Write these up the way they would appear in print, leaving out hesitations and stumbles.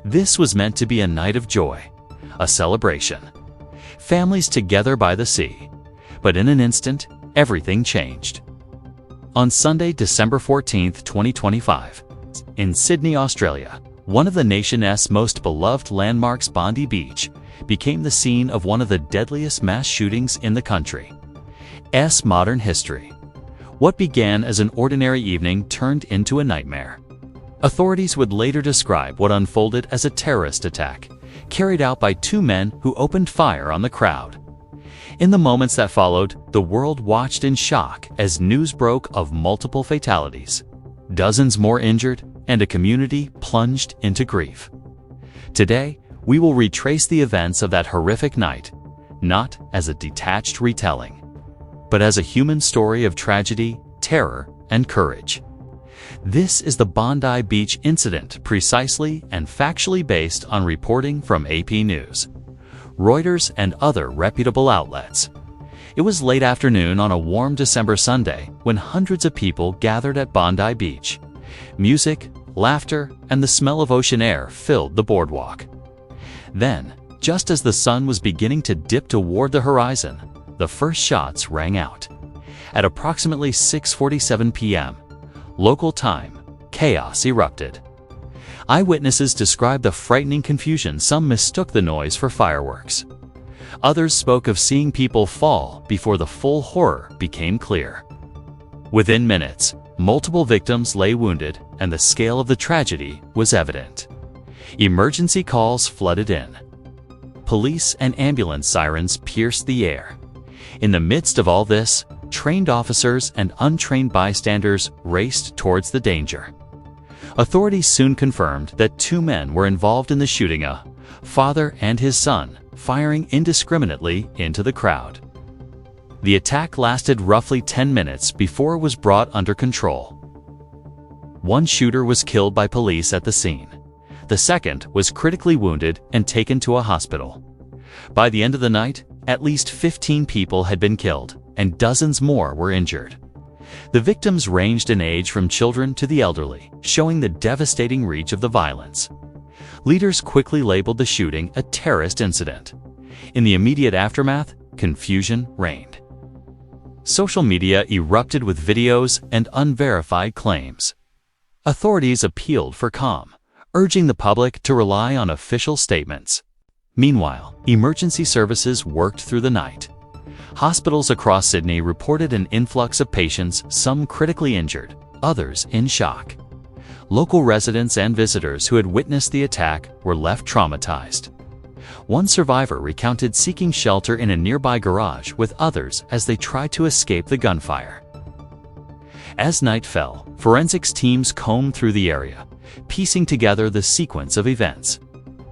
This was meant to be a night of joy, a celebration. Families together by the sea. But in an instant, everything changed. On Sunday, December 14, 2025, in Sydney, Australia, one of the nation's most beloved landmarks, Bondi Beach, became the scene of one of the deadliest mass shootings in the country's modern history. What began as an ordinary evening turned into a nightmare. Authorities would later describe what unfolded as a terrorist attack, carried out by two men who opened fire on the crowd. In the moments that followed, the world watched in shock as news broke of multiple fatalities, dozens more injured, and a community plunged into grief. Today, we will retrace the events of that horrific night, not as a detached retelling, but as a human story of tragedy, terror, and courage. This is the Bondi Beach incident, precisely and factually based on reporting from AP News, Reuters, and other reputable outlets. It was late afternoon on a warm December Sunday when hundreds of people gathered at Bondi Beach. Music, laughter, and the smell of ocean air filled the boardwalk. Then, just as the sun was beginning to dip toward the horizon, the first shots rang out. At approximately 6:47 p.m. local time, chaos erupted. Eyewitnesses described the frightening confusion. Some mistook the noise for fireworks. Others spoke of seeing people fall before the full horror became clear. Within minutes, multiple victims lay wounded, and the scale of the tragedy was evident. Emergency calls flooded in. Police and ambulance sirens pierced the air. In the midst of all this, trained officers and untrained bystanders raced towards the danger. Authorities soon confirmed that two men were involved in the shooting, a father and his son, firing indiscriminately into the crowd. The attack lasted roughly 10 minutes before it was brought under control. One shooter was killed by police at the scene. The second was critically wounded and taken to a hospital. By the end of the night, at least 15 people had been killed, and dozens more were injured. The victims ranged in age from children to the elderly, showing the devastating reach of the violence. Leaders quickly labeled the shooting a terrorist incident. In the immediate aftermath, confusion reigned. Social media erupted with videos and unverified claims. Authorities appealed for calm, urging the public to rely on official statements. Meanwhile, emergency services worked through the night. Hospitals across Sydney reported an influx of patients, some critically injured, others in shock. Local residents and visitors who had witnessed the attack were left traumatized. One survivor recounted seeking shelter in a nearby garage with others as they tried to escape the gunfire. As night fell, forensics teams combed through the area, piecing together the sequence of events.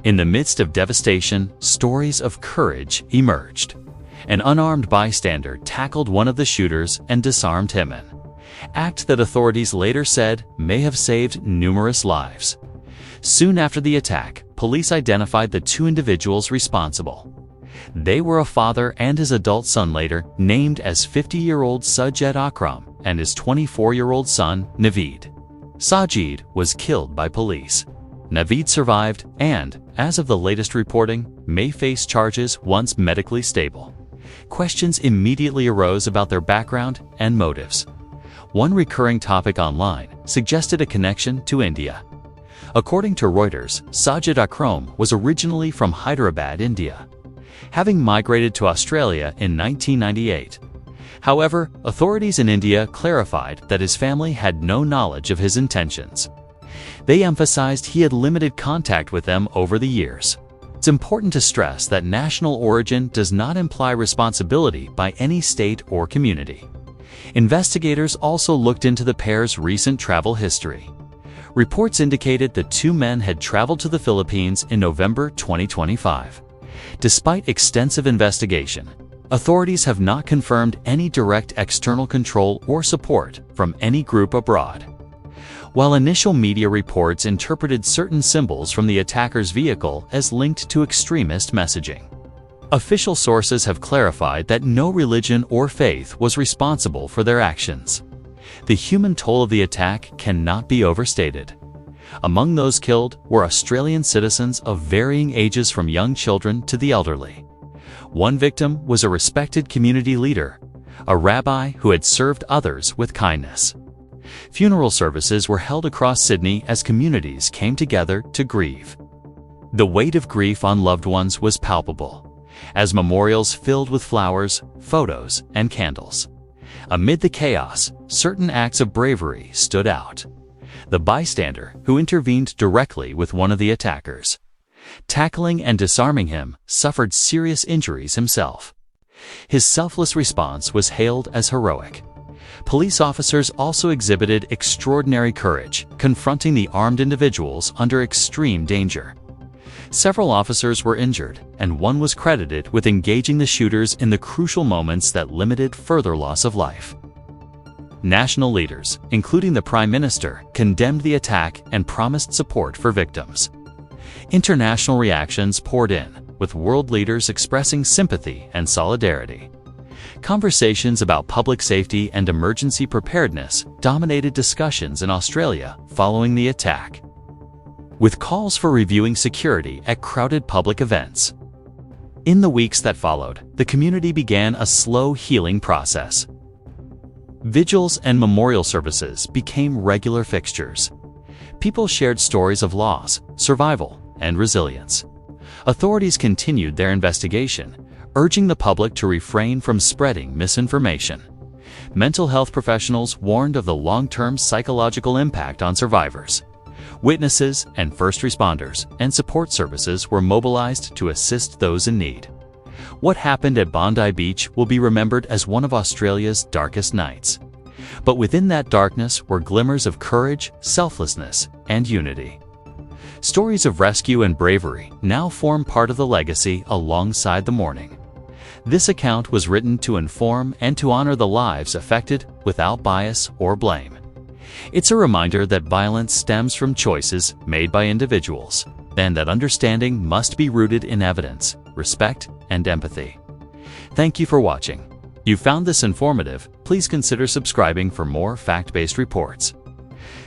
In the midst of devastation, stories of courage emerged. An unarmed bystander tackled one of the shooters and disarmed him, an act that authorities later said may have saved numerous lives. Soon after the attack, police identified the two individuals responsible. They were a father and his adult son, later named as 50-year-old Sajid Akram, and his 24-year-old son, Naveed. Sajid was killed by police. Naveed survived and, as of the latest reporting, may face charges once medically stable. Questions immediately arose about their background and motives. One recurring topic online suggested a connection to India. According to Reuters, Sajid Akram was originally from Hyderabad, India, having migrated to Australia in 1998. However, authorities in India clarified that his family had no knowledge of his intentions. They emphasized he had limited contact with them over the years. It's important to stress that national origin does not imply responsibility by any state or community. Investigators also looked into the pair's recent travel history. Reports indicated the two men had traveled to the Philippines in November 2025. Despite extensive investigation, authorities have not confirmed any direct external control or support from any group abroad. While initial media reports interpreted certain symbols from the attacker's vehicle as linked to extremist messaging, official sources have clarified that no religion or faith was responsible for their actions. The human toll of the attack cannot be overstated. Among those killed were Australian citizens of varying ages from young children to the elderly. One victim was a respected community leader, a rabbi who had served others with kindness. Funeral services were held across Sydney as communities came together to grieve. The weight of grief on loved ones was palpable, as memorials filled with flowers, photos, and candles. Amid the chaos, certain acts of bravery stood out. The bystander who intervened directly with one of the attackers, tackling and disarming him, suffered serious injuries himself. His selfless response was hailed as heroic. Police officers also exhibited extraordinary courage, confronting the armed individuals under extreme danger. Several officers were injured, and one was credited with engaging the shooters in the crucial moments that limited further loss of life. National leaders, including the Prime Minister, condemned the attack and promised support for victims. International reactions poured in, with world leaders expressing sympathy and solidarity. Conversations about public safety and emergency preparedness dominated discussions in Australia following the attack, with calls for reviewing security at crowded public events. In the weeks that followed, the community began a slow healing process. Vigils and memorial services became regular fixtures. People shared stories of loss, survival, and resilience. Authorities continued their investigation, urging the public to refrain from spreading misinformation. Mental health professionals warned of the long-term psychological impact on survivors. Witnesses and first responders and support services were mobilized to assist those in need. What happened at Bondi Beach will be remembered as one of Australia's darkest nights. But within that darkness were glimmers of courage, selflessness, and unity. Stories of rescue and bravery now form part of the legacy alongside the mourning. This account was written to inform and to honor the lives affected without bias or blame. It's a reminder that violence stems from choices made by individuals, and that understanding must be rooted in evidence, respect, and empathy. Thank you for watching. If you found this informative, please consider subscribing for more fact-based reports.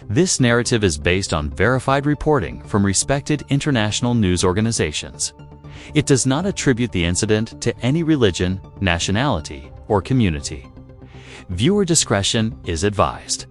This narrative is based on verified reporting from respected international news organizations. It does not attribute the incident to any religion, nationality, or community. Viewer discretion is advised.